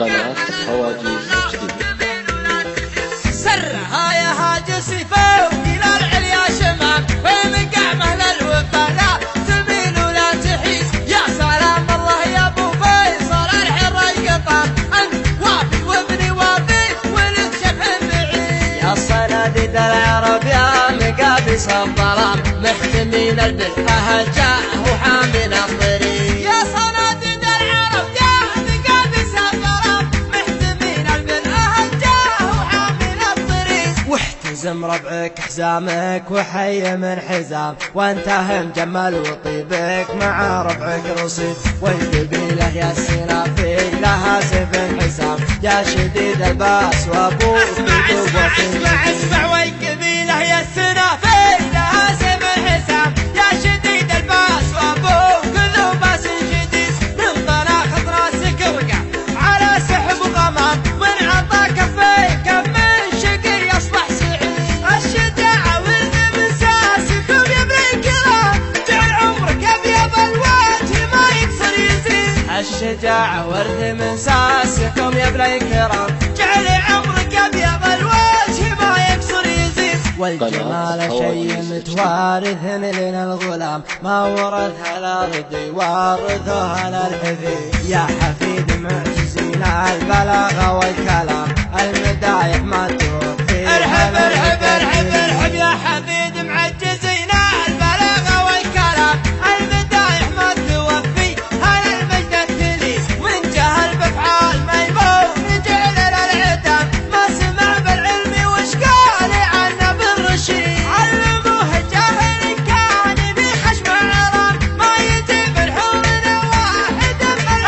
قناة هواجس سرها يا هاجس فوق إلى العليا شمال، ومن قعمه للوفا لا تميل ولا تحيد. يا سلام الله يا ابو فيصل الحر القطار، انت وافي وابني وافي ولد شبه بعيد. يا صناديد العرب يا مقابس الظلام، محتمين البر اهجاه وحامين الطريق. يا صناديد العرب يا مقابس الظلام، محتمين البر اهجاه وحامين الطريق. واحتزم ربعك حزامك وحي من حزام، وانتهى مجمل وطيبك مع ربعك رصيد. والقبيله يا السنافي لها سيف حسام، يا شديد الباس وابوك اسمع والقبيله يا السنافي لها سيف حسام، يا شديد الباس وابوك ذو باس شديد. من طلاق راسك وقع على سحب غمام، من عطى كفيك من شقي يصبح سعيد. الشجاعه والمساسكم يا ابن الكرام، جعل عمرك ابيض الوجه ما يكسر يزيد. الشجاعة ورد من ساسكم يا ابن الكرام، جعل عمرك ابيض الوجه ما يكسر يزيد. والجمال شيء متوارث من الغلام، ما ورثها الارض يورثها للحفيد. يا حفيد معجزين البلاغه والكلام، المدايح ما توفي. ارحب ارحب ارحب ارحب يا حفيد معجزين البلاغه والكلام، المدايح ما توفي هل المجد التلي. من جهل بافعال ميمون جعل للعتام، ما سمع بالعلم وش قال عنه بالرشيد. علموه الجاهل كان بخشم العرام، ما يجيب الحور واحد من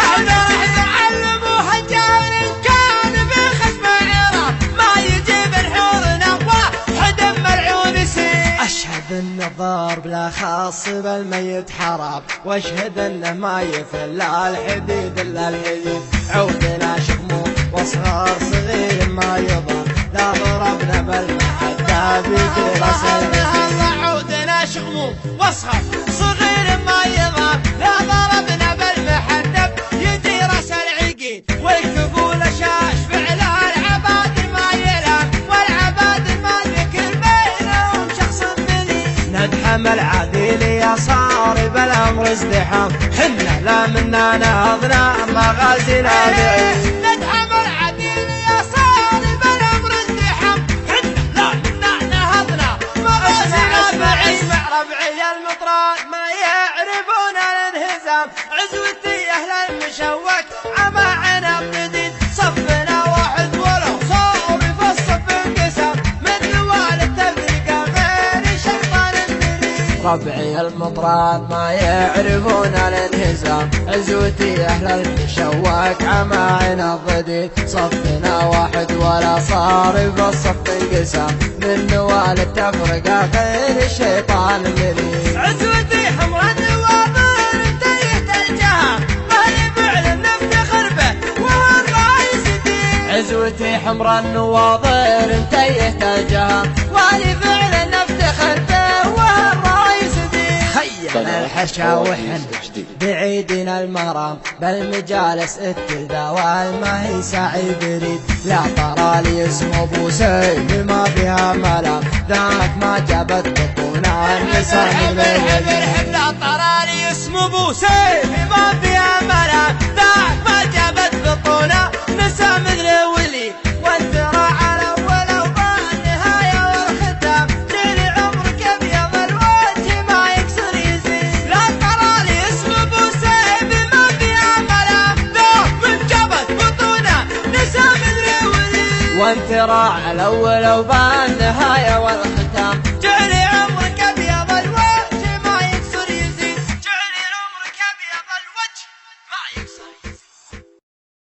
علموه الجاهل كان بخشم العرام، ما يجيب الحور واحد من العيون سيد. أشهد أن الضرب لا خاص بالميت حرام، واشهد أنه ما يفل الحديد إلا الحديد. عودنا شموم واصغار صغير ما يضر، لا ضربنا بالمحدة بيجي راس الله عودنا شغموم واصغر صغير ما يضام، لا ضربنا بالمحدب يجي راس العقيد. والكفول شاش فعل العباد ما يلام، والعباد ما ذكر بينهم شخص بليد. ندحم العديل يا صار بالأمر ازدحام، حنا لا منا نهضنا مغازينا بعيد. ندحم العديل يا صار بالامر ازدحام، حنا لا منا نهضنا مغازينا بعيد. اسمع ربعي المطران ما يعرفون الانهزام، عزوتي اهل المشوك عما عنب جديد. صفنا واحد ولو صار في الصف انقسام، من نوال التفرقه غير شيطان المريد. ربعي المطران ما يعرفون الانهزام، عزوتي اهل المشوك عما عنب جديد. صفنا واحد ولا صار في الصف انقسام، من نوال التفرقه غير الشيطان المريد. عزوتي حمر النواظر انتهت الجهام، مالي فعل نفتخر به والرايس دين. عزوتي حمر النواظر انتهت الجهام، والي فعلا نفتخر به والرايس دين. خينا الحشا وحن بعيدنا المرام، بالمجالس التداوال ما هي سعي بريد. لا ترى لي اسم ابو سيف ما فيها ملام، ذاك ما جابت بطونا النساء من ارحب لا ترى لي اسم ابو سيف ما فيها ملام، ذاك ما جابت بطونا نسى مثل ولي. وانت راعى الاول والنهايه والختام، جري عمرك ابيض الوجه ما يكسر يزيد. لا ترى لي اسم ابو سيف ما فيها ملام، ذاك من جابت بطونا نسى مثل ولي. وانت راعى الاول وبالنهايه والختام.